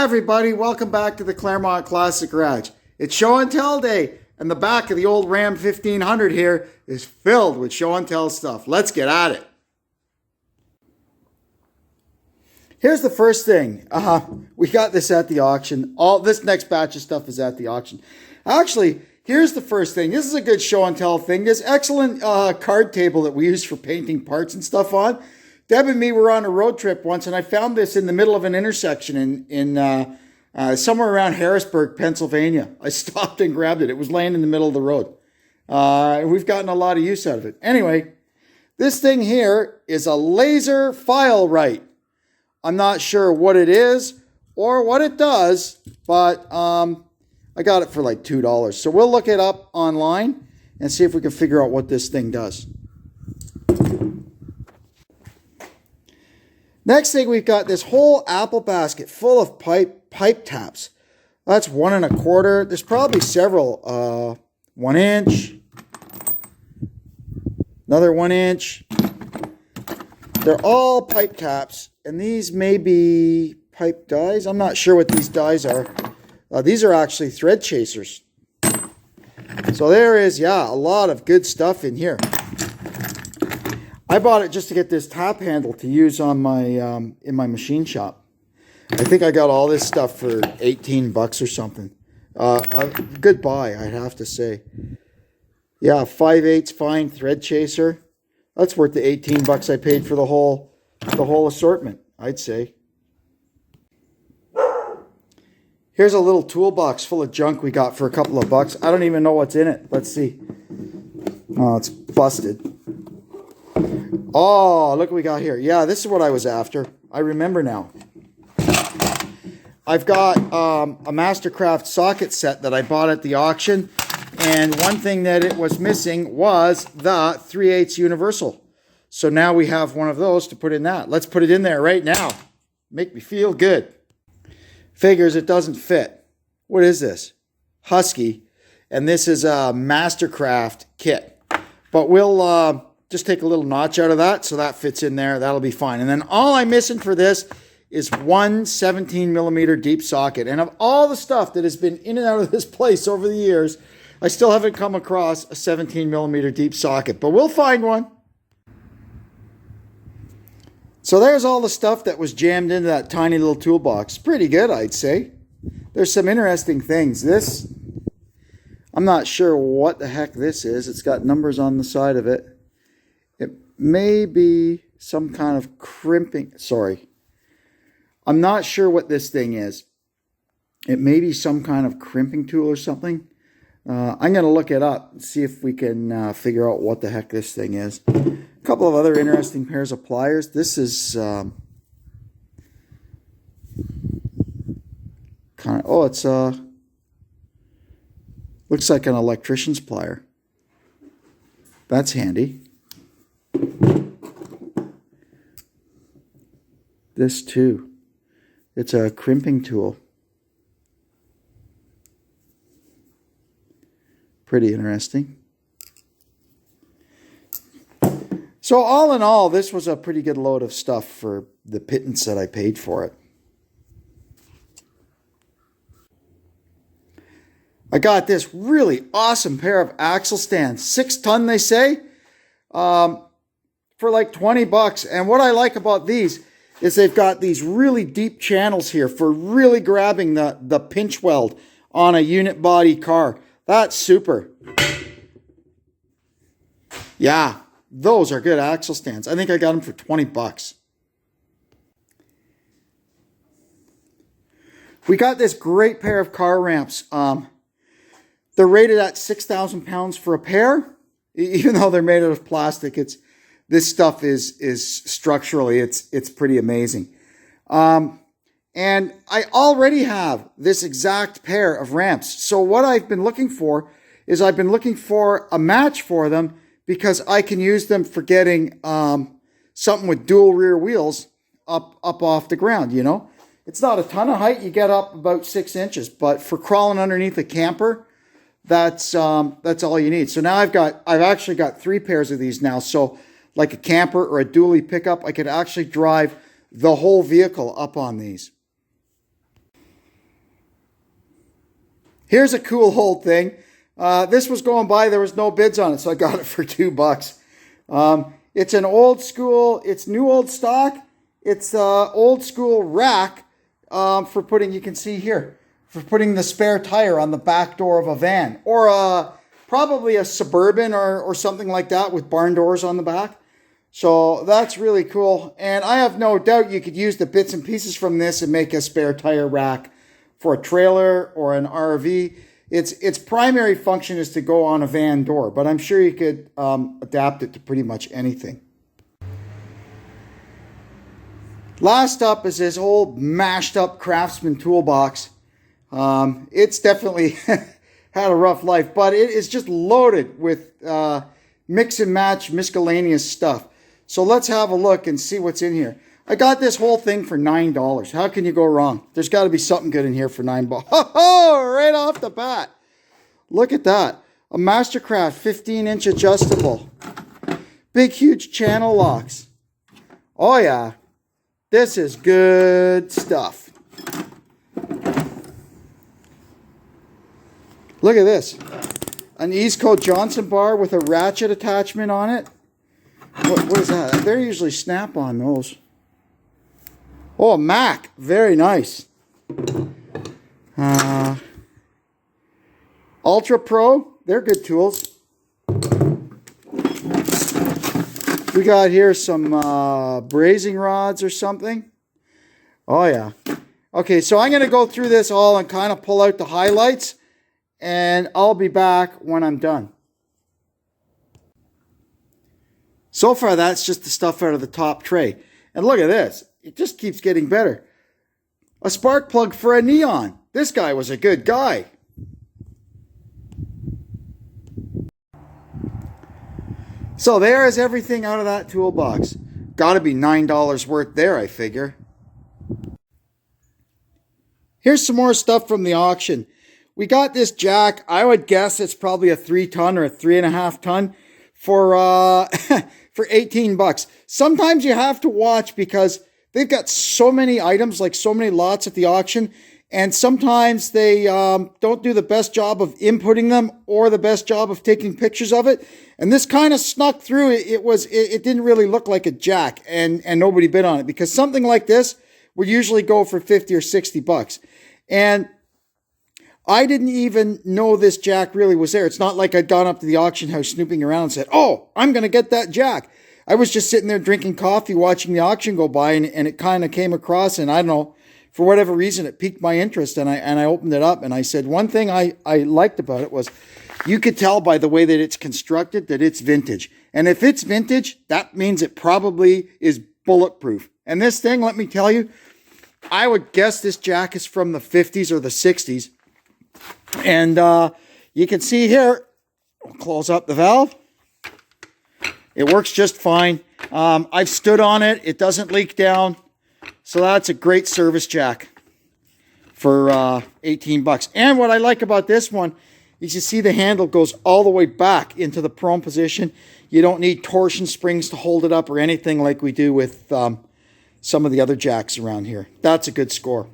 everybody, welcome back to the Claremont Classic Garage. It's show and tell day, and the back of the old Ram 1500 here is filled with show and tell stuff. Let's get at it. Here's the first thing. We got this at the auction. All this next batch of stuff is at the auction. Actually, here's the first thing. This is a good show and tell thing. This excellent card table that we use for painting parts and stuff on. Deb and me were on a road trip once, and I found this in the middle of an intersection in somewhere around Harrisburg, Pennsylvania. I stopped and grabbed it. It was laying in the middle of the road. We've gotten a lot of use out of it. Anyway, this thing here is a laser file write. I'm not sure what it is or what it does, but I got it for like $2. So we'll look it up online and see if we can figure out what this thing does. Next thing, we've got this whole apple basket full of pipe taps. That's 1 1/4. There's probably several. 1 inch. Another 1 inch. They're all pipe taps. And these may be pipe dies. I'm not sure what these dies are. These are actually thread chasers. So there is, a lot of good stuff in here. I bought it just to get this tap handle to use on my in my machine shop. I think I got all this stuff for $18 or something. A good buy, I'd have to say. Yeah, 5/8 fine thread chaser. That's worth the $18 I paid for the whole assortment, I'd say. Here's a little toolbox full of junk we got for a couple of bucks. I don't even know what's in it. Let's see. Oh, it's busted. Oh, look what we got here. Yeah, this is what I was after. I remember now. I've got a Mastercraft socket set that I bought at the auction. And one thing that it was missing was the 3/8 universal. So now we have one of those to put in that. Let's put it in there right now. Make me feel good. Figures it doesn't fit. What is this? Husky. And this is a Mastercraft kit. But we'll just take a little notch out of that so that fits in there. That'll be fine. And then all I'm missing for this is one 17mm deep socket. And of all the stuff that has been in and out of this place over the years, I still haven't come across a 17mm deep socket. But we'll find one. So there's all the stuff that was jammed into that tiny little toolbox. Pretty good, I'd say. There's some interesting things. This, I'm not sure what the heck this is. It's got numbers on the side of it. It may be some kind of crimping. Sorry. I'm not sure what this thing is. It may be some kind of crimping tool or something. I'm going to look it up and see if we can figure out what the heck this thing is. A couple of other interesting pairs of pliers. This is kind of, it's looks like an electrician's plier. That's handy. This too. It's a crimping tool. Pretty interesting. So all in all, this was a pretty good load of stuff for the pittance that I paid for it. I got this really awesome pair of axle stands. 6 ton, they say, for like $20. And what I like about these is they've got these really deep channels here for really grabbing the pinch weld on a unit body car. That's super. Yeah. Those are good axle stands. I think I got them for $20. We got this great pair of car ramps. They're rated at 6,000 pounds for a pair. Even though they're made out of plastic, this stuff is structurally, it's pretty amazing. And I already have this exact pair of ramps. So what I've been looking for is I've been looking for a match for them, because I can use them for getting something with dual rear wheels up off the ground, you know. It's not a ton of height. You get up about 6 inches. But for crawling underneath a camper, that's all you need. So now I've actually got 3 pairs of these now. So like a camper or a dually pickup, I could actually drive the whole vehicle up on these. Here's a cool old thing. This was going by. There was no bids on it, so I got it for $2. It's an old school. It's new old stock. It's old school rack for putting. You can see here for putting the spare tire on the back door of a van or probably a Suburban or something like that with barn doors on the back. So that's really cool. And I have no doubt you could use the bits and pieces from this and make a spare tire rack for a trailer or an RV. Its primary function is to go on a van door, but I'm sure you could adapt it to pretty much anything. Last up is this old mashed up Craftsman toolbox. It's definitely had a rough life, but it is just loaded with mix and match miscellaneous stuff. So let's have a look and see what's in here. I got this whole thing for $9. How can you go wrong? There's got to be something good in here for $9. Oh, right off the bat. Look at that. A Mastercraft 15-inch adjustable. Big, huge channel locks. Oh, yeah. This is good stuff. Look at this. An East Coast Johnson bar with a ratchet attachment on it. What is that? They're usually Snap-on, those. Oh, a Mac. Very nice. Ultra Pro. They're good tools. We got here some brazing rods or something. Oh, yeah. Okay, so I'm going to go through this all and kind of pull out the highlights. And I'll be back when I'm done. So far, that's just the stuff out of the top tray. And look at this. It just keeps getting better. A spark plug for a neon. This guy was a good guy. So there is everything out of that toolbox. Got to be $9 worth there, I figure. Here's some more stuff from the auction. We got this jack. I would guess it's probably a 3-ton or a 3.5-ton for for $18. Sometimes you have to watch because they've got so many items, like so many lots at the auction, and sometimes they don't do the best job of inputting them or the best job of taking pictures of it. And this kind of snuck through. It didn't really look like a jack, and nobody bid on it because something like this would usually go for $50 or $60. And I didn't even know this jack really was there. It's not like I'd gone up to the auction house snooping around and said, oh, I'm going to get that jack. I was just sitting there drinking coffee, watching the auction go by, and it kind of came across, and I don't know, for whatever reason, it piqued my interest, and I opened it up, and I said, one thing I liked about it was you could tell by the way that it's constructed that it's vintage. And if it's vintage, that means it probably is bulletproof. And this thing, let me tell you, I would guess this jack is from the 50s or the 60s. And you can see here, we'll close up the valve. It works just fine. I've stood on it. It doesn't leak down. So that's a great service jack for $18. And what I like about this one is you see the handle goes all the way back into the prone position. You don't need torsion springs to hold it up or anything like we do with some of the other jacks around here. That's a good score.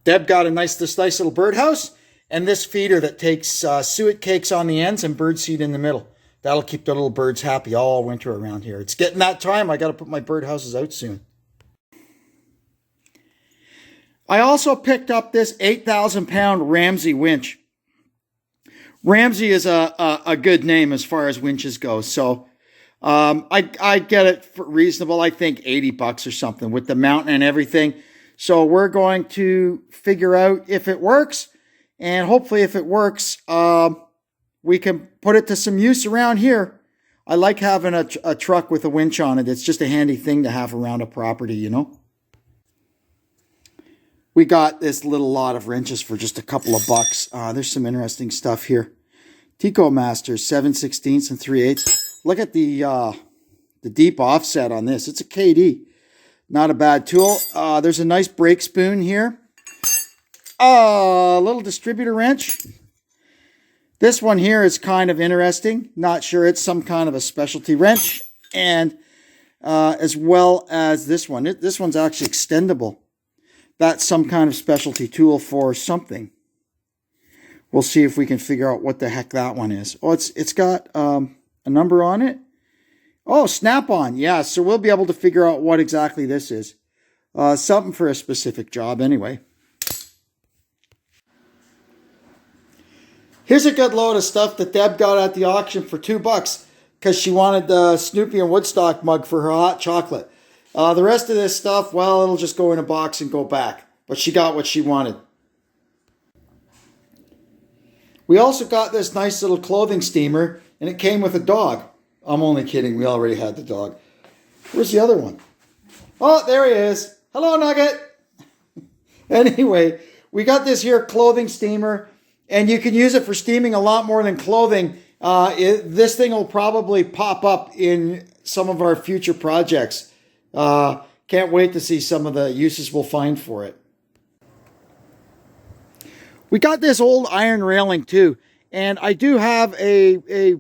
Deb got this nice little birdhouse and this feeder that takes suet cakes on the ends and birdseed in the middle. That'll keep the little birds happy all winter around here. It's getting that time. I got to put my birdhouses out soon. I also picked up this 8,000-pound Ramsey winch. Ramsey is a good name as far as winches go. So I get it for reasonable. I think $80 or something with the mount and everything. So we're going to figure out if it works, and hopefully if it works, we can put it to some use around here. I like having a truck with a winch on it. It's just a handy thing to have around a property, you know. We got this little lot of wrenches for just a couple of bucks. There's some interesting stuff here. Tico Masters, 7/16 and 3/8. Look at the deep offset on this. It's a KD. Not a bad tool. There's a nice brake spoon here. A little distributor wrench. This one here is kind of interesting. Not sure, it's some kind of a specialty wrench. And as well as this one. This one's actually extendable. that's some kind of specialty tool for something. We'll see if we can figure out what the heck that one is. Oh, it's got a number on it. Oh, Snap-on. Yeah, so we'll be able to figure out what exactly this is. Something for a specific job anyway. Here's a good load of stuff that Deb got at the auction for $2 because she wanted the Snoopy and Woodstock mug for her hot chocolate. The rest of this stuff, well, it'll just go in a box and go back. But she got what she wanted. We also got this nice little clothing steamer, and it came with a dog. I'm only kidding. We already had the dog. Where's the other one? Oh, there he is. Hello, Nugget. Anyway, we got this here clothing steamer, and you can use it for steaming a lot more than clothing. This thing will probably pop up in some of our future projects. Can't wait to see some of the uses we'll find for it. We got this old iron railing too, and I do have a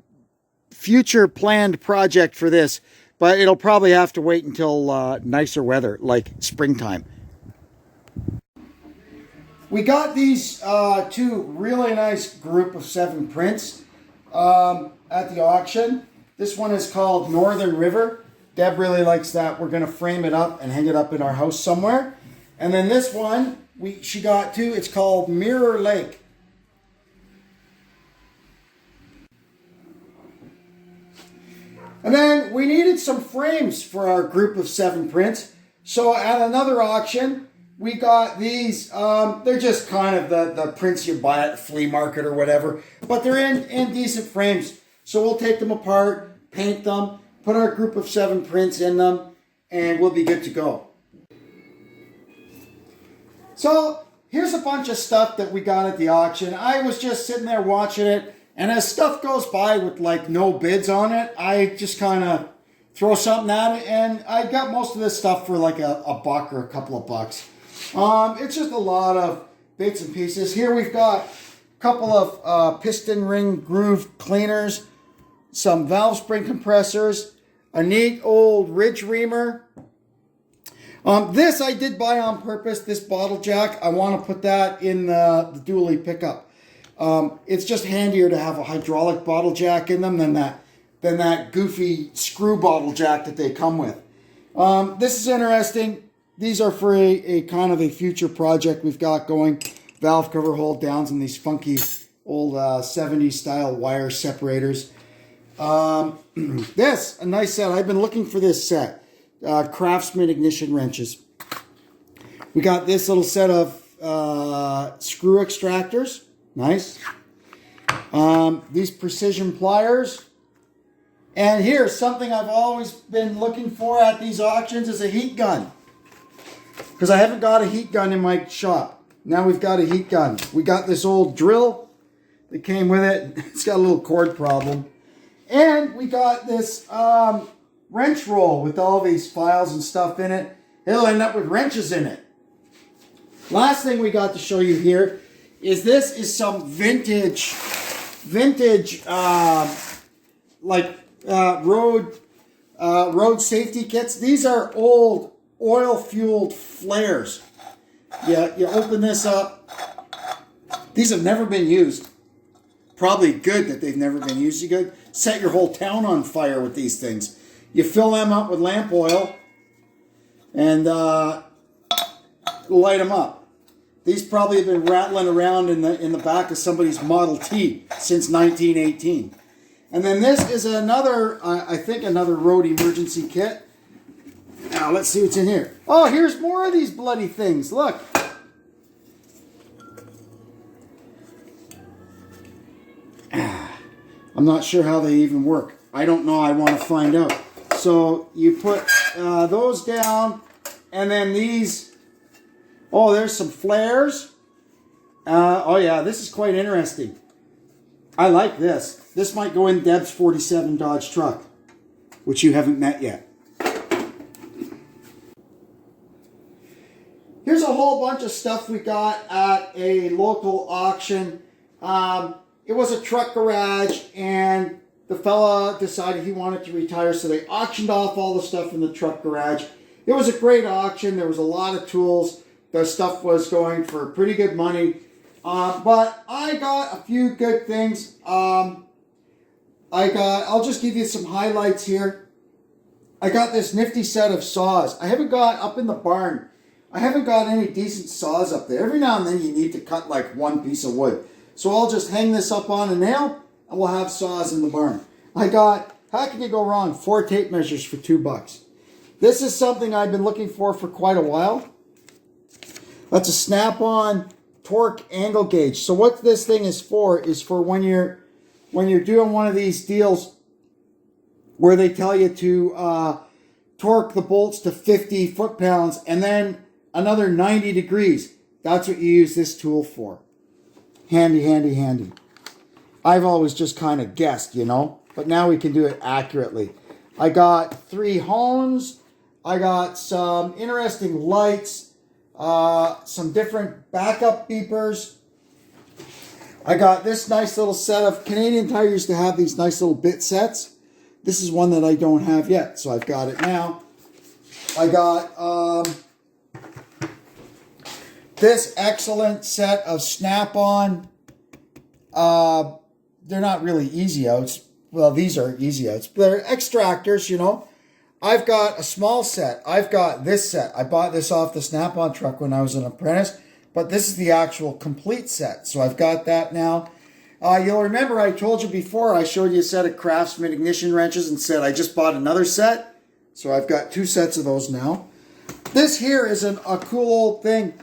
future planned project for this, but it'll probably have to wait until nicer weather, like springtime. We got these two really nice group of 7 prints at the auction. This one is called Northern River. Deb really likes that. We're going to frame it up and hang it up in our house somewhere. And then this one, she got too. It's called Mirror Lake. And then we needed some frames for our group of 7 prints. So at another auction, we got these. They're just kind of the prints you buy at the flea market or whatever. But they're in decent frames. So we'll take them apart, paint them, put our group of 7 prints in them, and we'll be good to go. So here's a bunch of stuff that we got at the auction. I was just sitting there watching it, and as stuff goes by with like no bids on it, I just kind of throw something at it, and I got most of this stuff for like a buck or a couple of bucks. It's just a lot of bits and pieces. Here we've got a couple of piston ring groove cleaners, some valve spring compressors, a neat old ridge reamer. This I did buy on purpose, this bottle jack. I want to put that in the dually pickup. It's just handier to have a hydraulic bottle jack in them than that goofy screw bottle jack that they come with. This is interesting. These are for a kind of a future project we've got going. Valve cover hold downs and these funky old 70s style wire separators. This, a nice set. I've been looking for this set. Craftsman ignition wrenches. We got this little set of screw extractors. Nice. These precision pliers. And here's something I've always been looking for at these auctions is a heat gun. Because I haven't got a heat gun in my shop. Now we've got a heat gun. We got this old drill that came with it. It's got a little cord problem. And we got this wrench roll with all these files and stuff in it. It'll end up with wrenches in it. Last thing we got to show you here is this is some vintage road safety kits. These are old oil-fueled flares. You open this up. These have never been used. Probably good that they've never been used. You could set your whole town on fire with these things. You fill them up with lamp oil and light them up. These probably have been rattling around in the back of somebody's Model T since 1918. And then this is another, I think another road emergency kit. Now let's see what's in here. Oh, here's more of these bloody things. Look. I'm not sure how they even work. I don't know. I want to find out. So you put those down, and then these. Oh, there's some flares. Oh yeah, this is quite interesting. I like this. This might go in Deb's 47 Dodge truck, which you haven't met yet. Here's a whole bunch of stuff we got at a local auction. It was a truck garage, and the fella decided he wanted to retire, so they auctioned off all the stuff in the truck garage. It was a great auction. There was a lot of tools, the stuff was going for pretty good money. But I got a few good things. I'll just give you some highlights here. I got this nifty set of saws. I haven't got up in the barn. I haven't got any decent saws up there. Every now and then you need to cut like one piece of wood. So I'll just hang this up on a nail and we'll have saws in the barn. I got, how can you go wrong? 4 tape measures for $2. This is something I've been looking for quite a while. That's a Snap-on torque angle gauge. So what this thing is for when you're doing one of these deals where they tell you to torque the bolts to 50 foot-pounds and then another 90 degrees. That's what you use this tool for. Handy, handy, handy. I've always just kind of guessed, you know, but now we can do it accurately. I got 3 hones. I got some interesting lights, some different backup beepers. I got this nice little set of Canadian Tire used to have these nice little bit sets. This is one that I don't have yet, so I've got it now. I got this excellent set of Snap-on. They're not really easy outs. Well, these are easy outs. But they're extractors, you know. I've got a small set. I've got this set. I bought this off the Snap-on truck when I was an apprentice. But this is the actual complete set. So I've got that now. You'll remember I told you before, I showed you a set of Craftsman ignition wrenches and said I just bought another set. So I've got 2 sets of those now. This here is a cool old thing.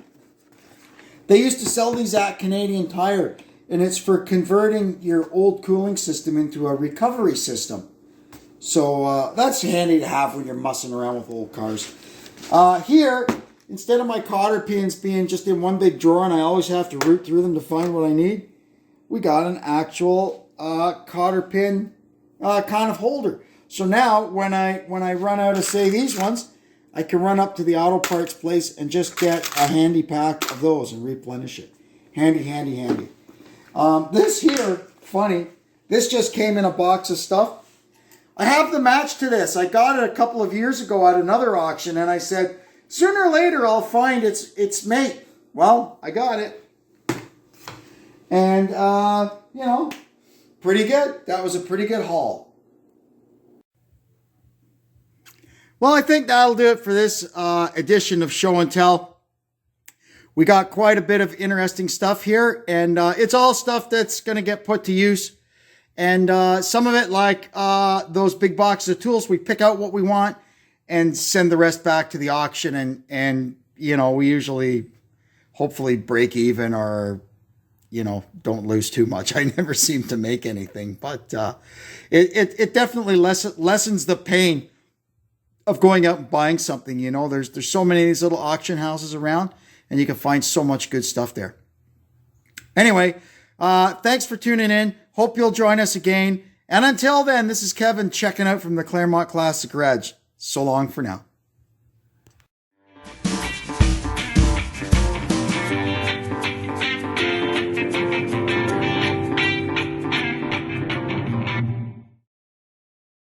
They used to sell these at Canadian Tire. And it's for converting your old cooling system into a recovery system. So that's handy to have when you're mussing around with old cars. Here, instead of my cotter pins being just in one big drawer and I always have to root through them to find what I need, we got an actual cotter pin kind of holder. So now when I run out of, say, these ones, I can run up to the auto parts place and just get a handy pack of those and replenish it. Handy, handy, handy. This here, funny, this just came in a box of stuff. I have the match to this. I got it a couple of years ago at another auction, and I said, sooner or later I'll find its mate. Well, I got it. And, you know, pretty good. That was a pretty good haul. Well, I think that'll do it for this edition of Show and Tell. We got quite a bit of interesting stuff here, and it's all stuff that's going to get put to use. And some of it, like those big boxes of tools, we pick out what we want and send the rest back to the auction. And you know, we usually, hopefully, break even or, you know, don't lose too much. I never seem to make anything, but it definitely lessens the pain of going out and buying something. You know, there's so many of these little auction houses around. And you can find so much good stuff there. Anyway, thanks for tuning in. Hope you'll join us again. And until then, this is Kevin checking out from the Claremont Classic Garage. So long for now.